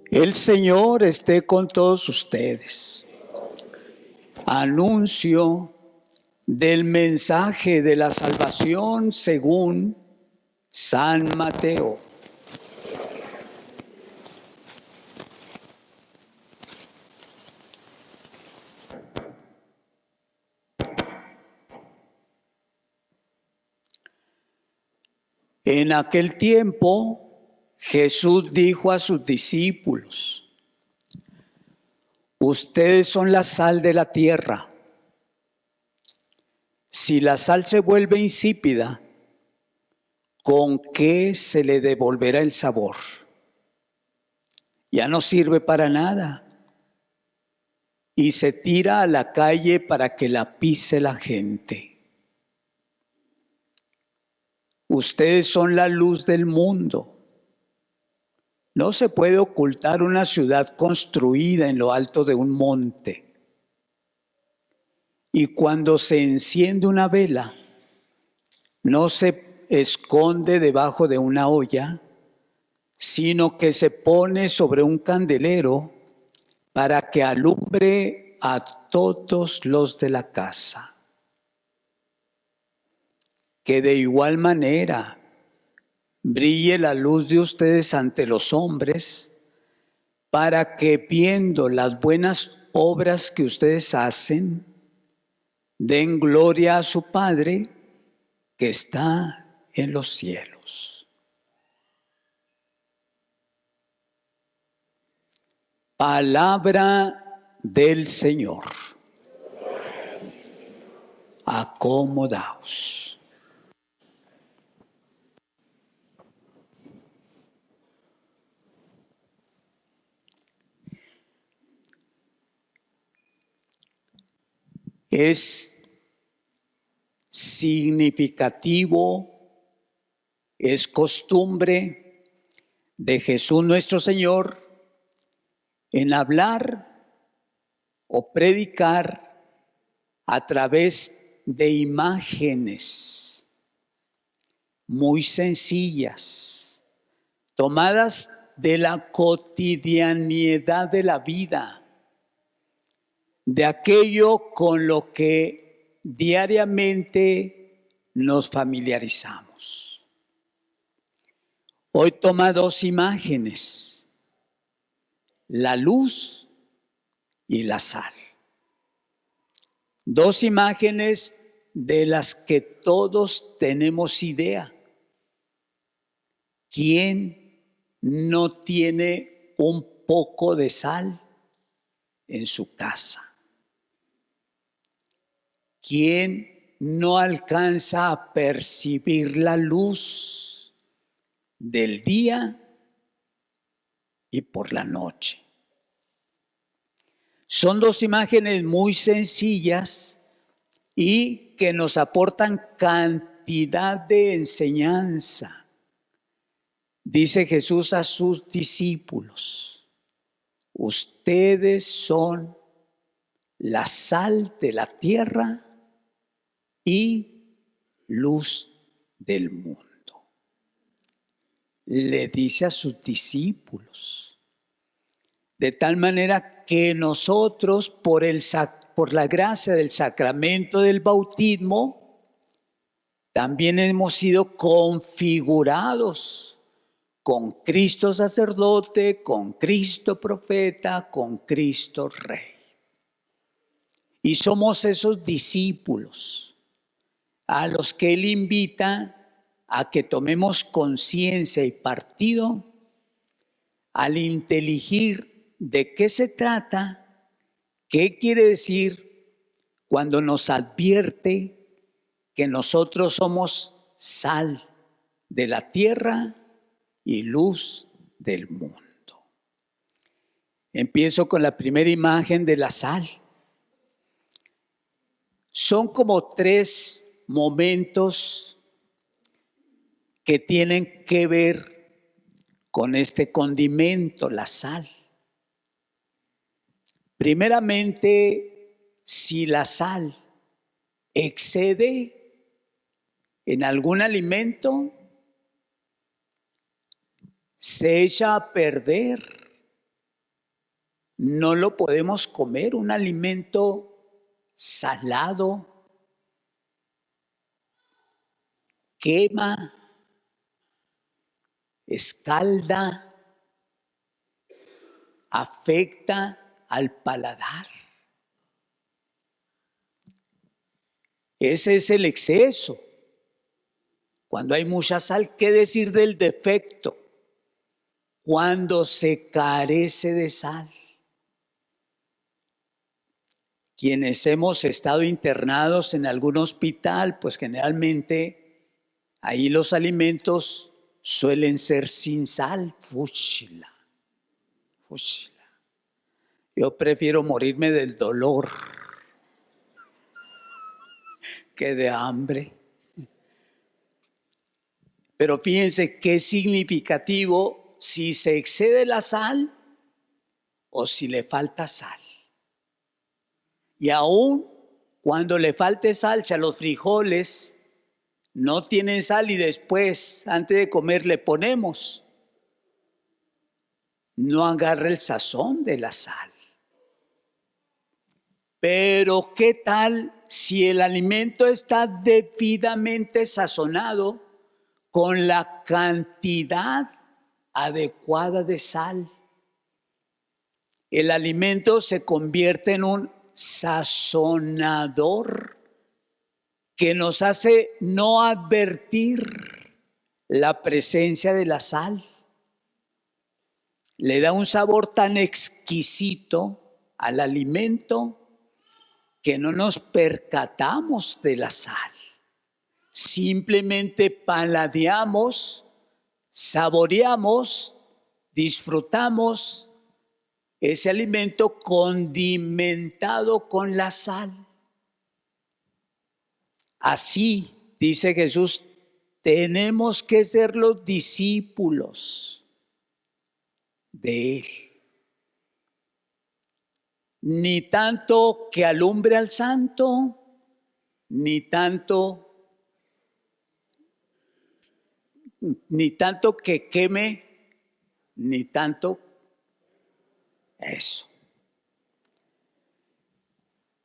El Señor esté con todos ustedes. Anuncio del mensaje de la salvación según San Mateo. En aquel tiempo, Jesús dijo a sus discípulos: ustedes son la sal de la tierra. Si la sal se vuelve insípida, ¿con qué se le devolverá el sabor? Ya no sirve para nada y se tira a la calle para que la pise la gente. Ustedes son la luz del mundo. No se puede ocultar una ciudad construida en lo alto de un monte. Y cuando se enciende una vela, no se esconde debajo de una olla, sino que se pone sobre un candelero para que alumbre a todos los de la casa. Que de igual manera brille la luz de ustedes ante los hombres, para que viendo las buenas obras que ustedes hacen, den gloria a su Padre que está en los cielos. Palabra del Señor. Acomodaos. Es significativo, es costumbre de Jesús nuestro Señor en hablar o predicar a través de imágenes muy sencillas, tomadas de la cotidianidad de la vida, de aquello con lo que diariamente nos familiarizamos. Hoy toma dos imágenes: la luz y la sal. Dos imágenes de las que todos tenemos idea. ¿Quién no tiene un poco de sal en su casa? ¿Quién no alcanza a percibir la luz del día y por la noche? Son dos imágenes muy sencillas y que nos aportan cantidad de enseñanza. Dice Jesús a sus discípulos: ustedes son la sal de la tierra y luz del mundo. Le dice a sus discípulos, de tal manera que nosotros, por la gracia del sacramento del bautismo, también hemos sido configurados con Cristo sacerdote, con Cristo profeta, con Cristo rey. Y somos esos discípulos a los que Él invita a que tomemos conciencia y partido al inteligir de qué se trata, qué quiere decir cuando nos advierte que nosotros somos sal de la tierra y luz del mundo. Empiezo con la primera imagen de la sal. Son como tres momentos que tienen que ver con este condimento, la sal. Primeramente, si la sal excede en algún alimento, se echa a perder no lo podemos comer, un alimento salado, quema, escalda, afecta al paladar. Ese es el exceso. Cuando hay mucha sal, ¿qué decir del defecto? Cuando se carece de sal. Quienes hemos estado internados en algún hospital, pues generalmente ahí los alimentos suelen ser sin sal. Fúchila. Yo prefiero morirme del dolor que de hambre. Pero fíjense qué significativo si se excede la sal o si le falta sal. Y aún cuando le falte sal, si a los frijoles no tienen sal y después, antes de comer, le ponemos, no agarra el sazón de la sal. Pero ¿qué tal si el alimento está debidamente sazonado con la cantidad adecuada de sal? El alimento se convierte en un sazonador que nos hace no advertir la presencia de la sal. Le da un sabor tan exquisito al alimento que no nos percatamos de la sal. Simplemente paladeamos, saboreamos, disfrutamos ese alimento condimentado con la sal. Así, dice Jesús, tenemos que ser los discípulos de Él. Ni tanto que alumbre al santo, ni tanto que queme, ni tanto eso.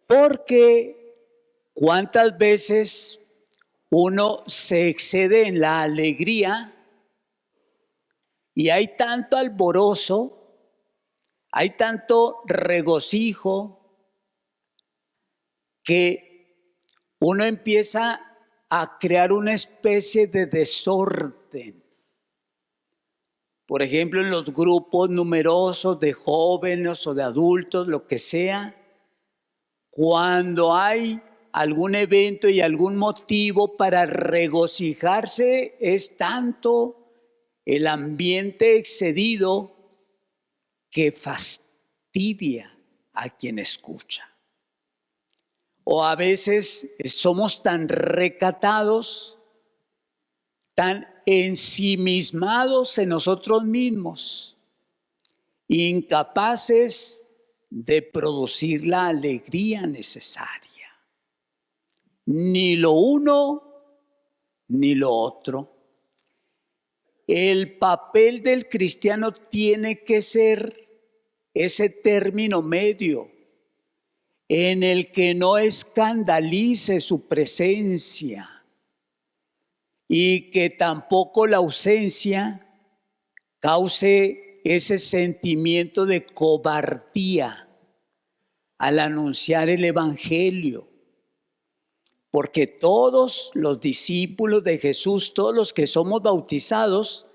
Porque ¿cuántas veces uno se excede en la alegría y hay tanto alborozo, hay tanto regocijo que uno empieza a crear una especie de desorden? Por ejemplo, en los grupos numerosos de jóvenes o de adultos, lo que sea, cuando hay algún evento y algún motivo para regocijarse, es tanto el ambiente excedido que fastidia a quien escucha. O a veces somos tan recatados, tan ensimismados en nosotros mismos, incapaces de producir la alegría necesaria. Ni lo uno ni lo otro. El papel del cristiano tiene que ser ese término medio en el que no escandalice su presencia y que tampoco la ausencia cause ese sentimiento de cobardía al anunciar el evangelio. Porque todos los discípulos de Jesús, todos los que somos bautizados,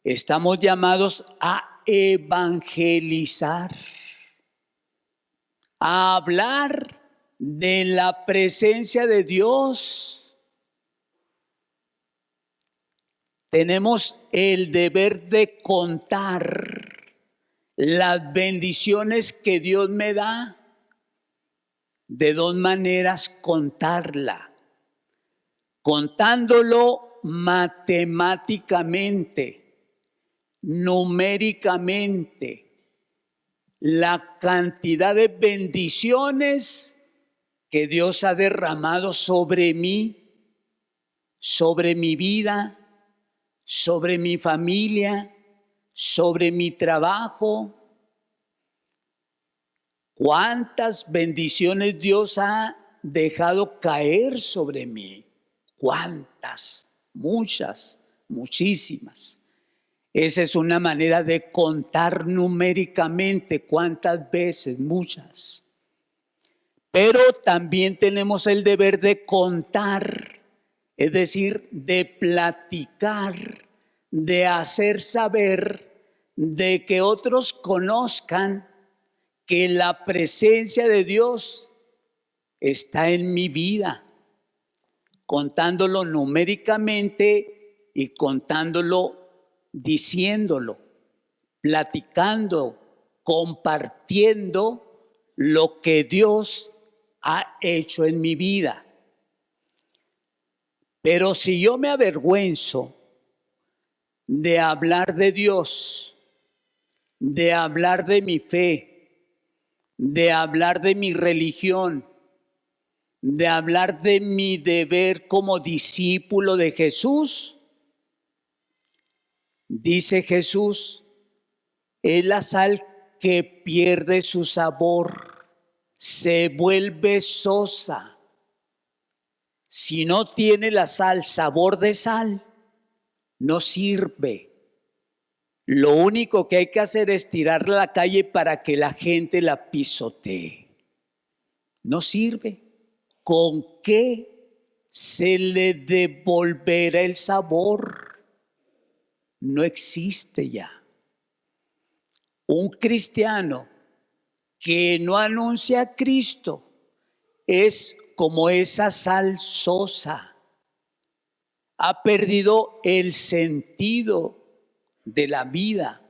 estamos llamados a evangelizar, a hablar de la presencia de Dios. Tenemos el deber de contar las bendiciones que Dios me da. De dos maneras contarla: contándolo matemáticamente, numéricamente, la cantidad de bendiciones que Dios ha derramado sobre mí, sobre mi vida, sobre mi familia, sobre mi trabajo. ¿Cuántas bendiciones Dios ha dejado caer sobre mí? ¿Cuántas? Muchas, muchísimas. Esa es una manera de contar numéricamente cuántas veces, muchas. Pero también tenemos el deber de contar, es decir, de platicar, de hacer saber, de que otros conozcan que la presencia de Dios está en mi vida, contándolo numéricamente y contándolo, diciéndolo, platicando, compartiendo lo que Dios ha hecho en mi vida. Pero si yo me avergüenzo de hablar de Dios, de hablar de mi fe, de hablar de mi religión, de hablar de mi deber como discípulo de Jesús, dice Jesús, es la sal que pierde su sabor, se vuelve sosa. Si no tiene la sal sabor de sal, no sirve. Lo único que hay que hacer es tirarla a la calle para que la gente la pisotee. No sirve. ¿Con qué se le devolverá el sabor? No existe ya. Un cristiano que no anuncia a Cristo es como esa sal sosa. Ha perdido el sentido de la vida.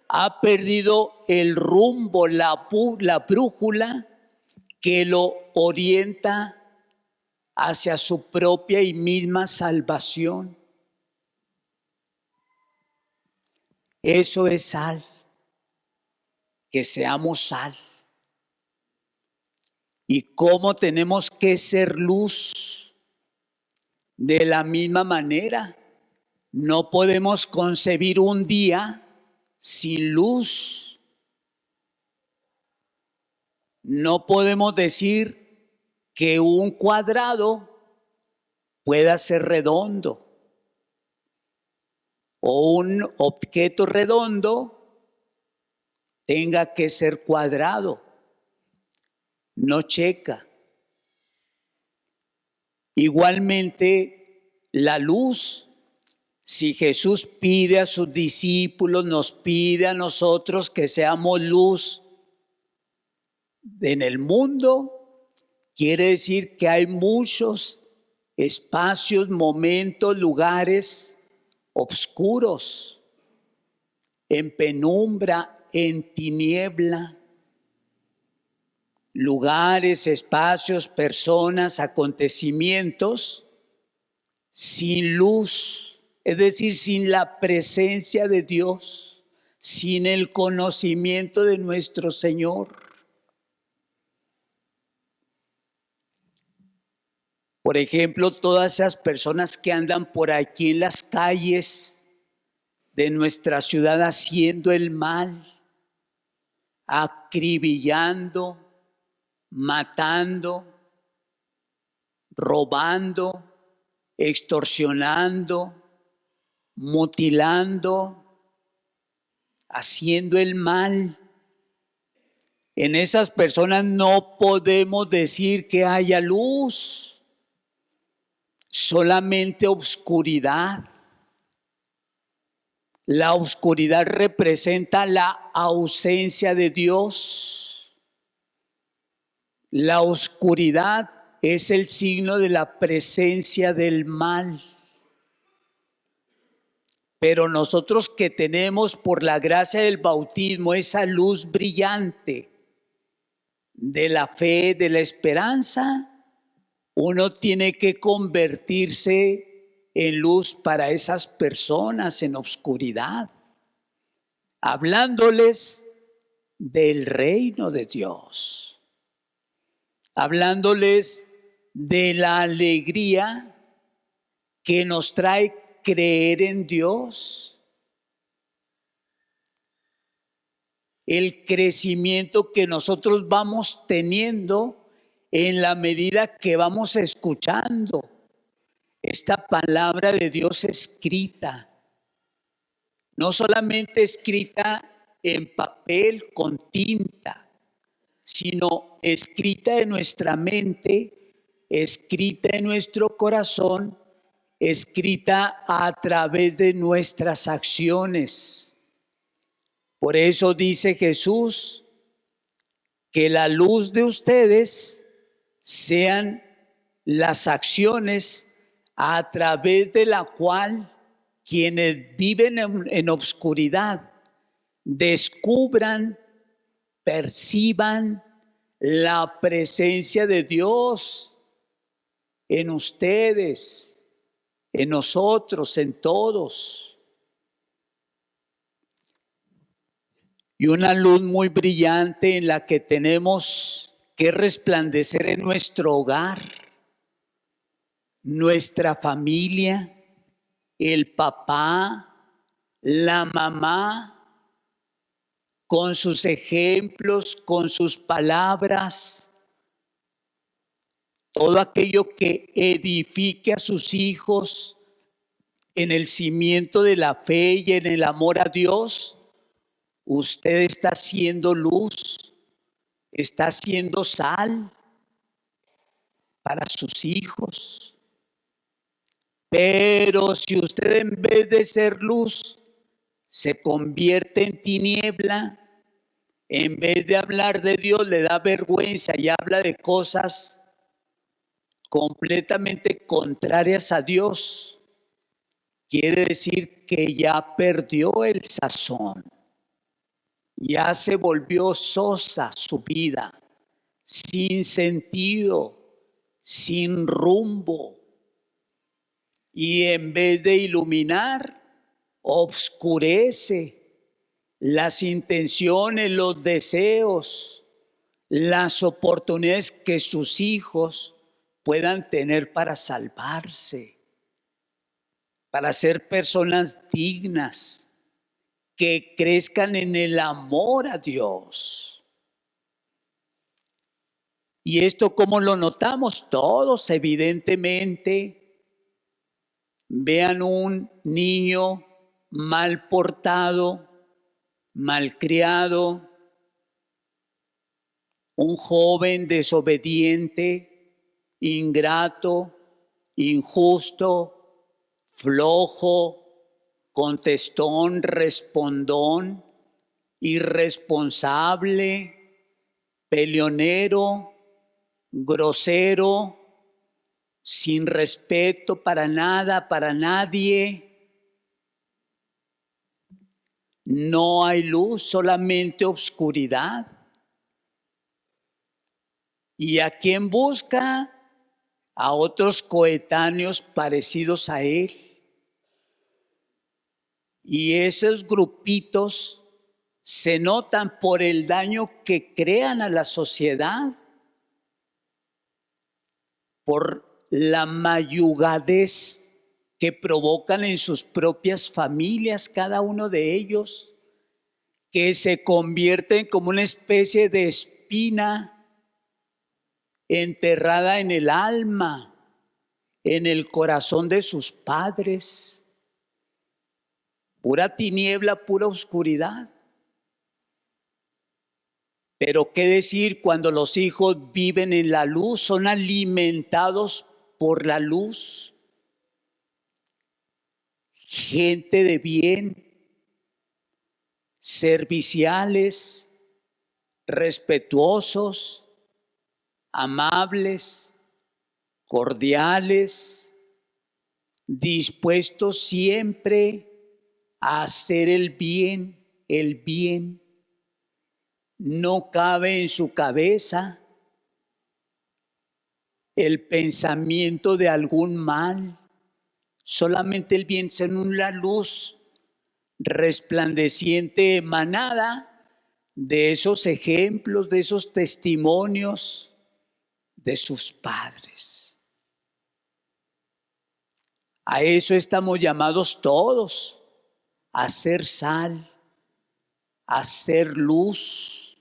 Ha perdido el rumbo, la brújula que lo orienta hacia su propia y misma salvación. Eso es sal. Que seamos sal. ¿Y cómo tenemos que ser luz? De la misma manera, no podemos concebir un día sin luz. No podemos decir que un cuadrado pueda ser redondo o un objeto redondo tenga que ser cuadrado. No checa. Igualmente, la luz, si Jesús pide a sus discípulos, nos pide a nosotros que seamos luz en el mundo, quiere decir que hay muchos espacios, momentos, lugares oscuros, en penumbra, en tiniebla. Lugares, espacios, personas, acontecimientos sin luz, es decir, sin la presencia de Dios, sin el conocimiento de nuestro Señor. Por ejemplo, todas esas personas que andan por aquí en las calles de nuestra ciudad haciendo el mal, acribillando, matando, robando, extorsionando, mutilando, haciendo el mal. En esas personas no podemos decir que haya luz, solamente oscuridad. La oscuridad representa la ausencia de Dios. La oscuridad es el signo de la presencia del mal. Pero nosotros que tenemos por la gracia del bautismo esa luz brillante de la fe, de la esperanza, uno tiene que convertirse en luz para esas personas en oscuridad, hablándoles del reino de Dios. Hablándoles de la alegría que nos trae creer en Dios. el crecimiento que nosotros vamos teniendo en la medida que vamos escuchando esta palabra de Dios escrita. No solamente escrita en papel con tinta, sino escrita en nuestra mente, escrita en nuestro corazón, escrita a través de nuestras acciones. Por eso dice Jesús que la luz de ustedes sean las acciones a través de la cual quienes viven en obscuridad descubran, perciban la presencia de Dios en ustedes, en nosotros, en todos. Y una luz muy brillante en la que tenemos que resplandecer en nuestro hogar, nuestra familia, el papá, la mamá, con sus ejemplos, con sus palabras, todo aquello que edifique a sus hijos en el cimiento de la fe y en el amor a Dios. Usted está haciendo luz, está haciendo sal para sus hijos. Pero si usted en vez de ser luz se convierte en tiniebla, en vez de hablar de Dios le da vergüenza y habla de cosas completamente contrarias a Dios, quiere decir que ya perdió el sazón. Ya se volvió sosa su vida, sin sentido, sin rumbo. Y en vez de iluminar, obscurece las intenciones, los deseos, las oportunidades que sus hijos puedan tener para salvarse, para ser personas dignas, que crezcan en el amor a Dios. Y esto, ¿cómo lo notamos? Todos, evidentemente. Vean un niño mal portado, malcriado, un joven desobediente, ingrato, injusto, flojo, contestón, respondón, irresponsable, peleonero, grosero, sin respeto para nada, para nadie. No hay luz, solamente oscuridad. ¿Y a quién busca? A otros coetáneos parecidos a él. Y esos grupitos se notan por el daño que crean a la sociedad, por la mayugadez que provocan en sus propias familias cada uno de ellos, que se convierten como una especie de espina enterrada en el alma, en el corazón de sus padres. Pura tiniebla, pura oscuridad. Pero qué decir cuando los hijos viven en la luz, son alimentados por la luz. Gente de bien, serviciales, respetuosos, amables, cordiales, dispuestos siempre a hacer el bien, el bien. No cabe en su cabeza el pensamiento de algún mal, solamente el bien, son una luz resplandeciente emanada de esos ejemplos, de esos testimonios de sus padres. A eso estamos llamados todos, a ser sal, a ser luz.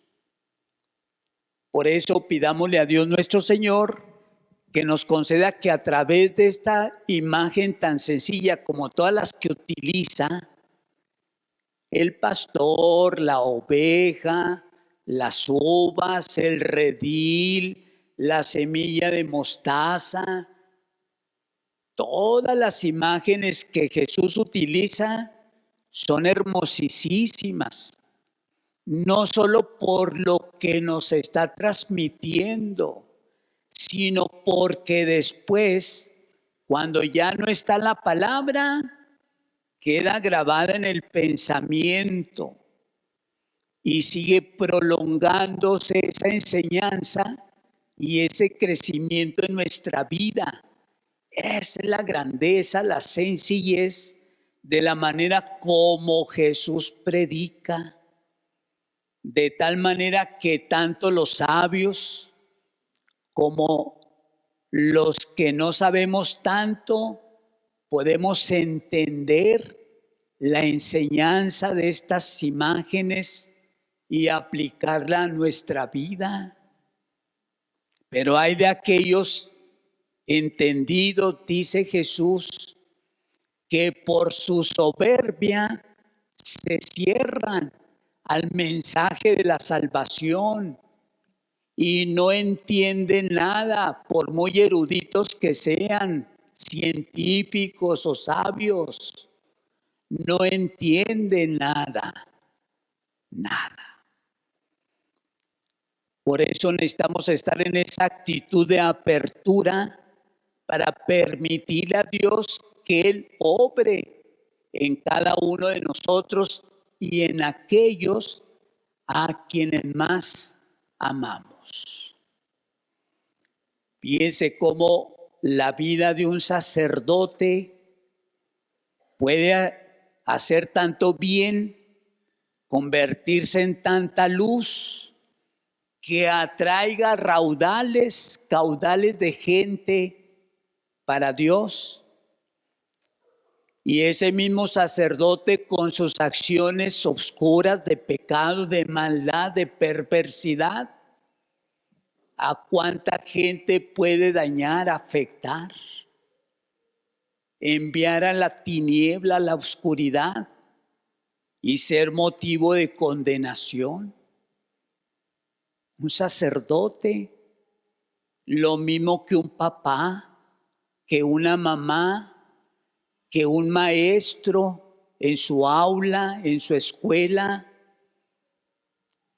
Por eso pidámosle a Dios nuestro Señor que nos conceda que a través de esta imagen tan sencilla como todas las que utiliza el pastor, la oveja, las uvas, el redil, la semilla de mostaza, todas las imágenes que Jesús utiliza son hermosísimas, no solo por lo que nos está transmitiendo, sino porque después, cuando ya no está la palabra, queda grabada en el pensamiento y sigue prolongándose esa enseñanza y ese crecimiento en nuestra vida. Esa es la grandeza, la sencillez de la manera como Jesús predica, de tal manera que tanto los sabios como los que no sabemos tanto podemos entender la enseñanza de estas imágenes y aplicarla a nuestra vida. Pero hay de aquellos entendidos, dice Jesús, que por su soberbia se cierran al mensaje de la salvación y no entienden nada, por muy eruditos que sean, científicos o sabios, no entienden nada. Por eso necesitamos estar en esa actitud de apertura para permitirle a Dios que Él obre en cada uno de nosotros y en aquellos a quienes más amamos. Fíjense cómo la vida de un sacerdote puede hacer tanto bien, convertirse en tanta luz, que atraiga caudales de gente para Dios. Y ese mismo sacerdote con sus acciones oscuras de pecado, de maldad, de perversidad, ¿a cuánta gente puede dañar, afectar? Enviar a la tiniebla, a la oscuridad y ser motivo de condenación. Un sacerdote, lo mismo que un papá, que una mamá, que un maestro en su aula, en su escuela,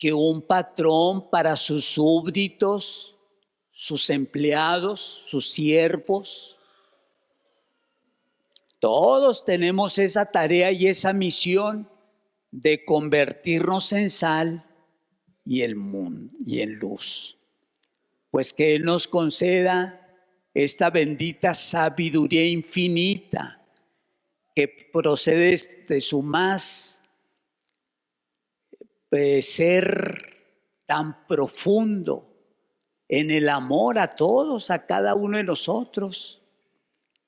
que un patrón para sus súbditos, sus empleados, sus siervos. Todos tenemos esa tarea y esa misión de convertirnos en sal y el mundo y en luz. Pues que Él nos conceda esta bendita sabiduría infinita que procede de su más ser tan profundo en el amor a todos, a cada uno de nosotros.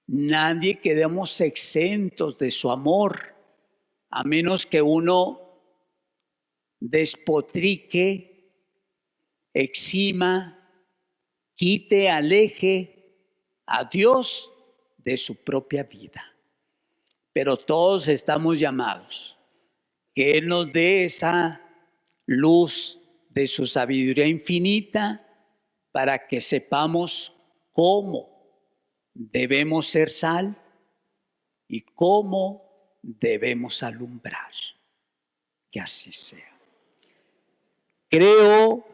Nadie quedemos exentos de su amor, a menos que uno despotrique, exima, quite, aleje a Dios de su propia vida. Pero todos estamos llamados, que Él nos dé esa luz de su sabiduría infinita para que sepamos cómo debemos ser sal y cómo debemos alumbrar. Que así sea. Creo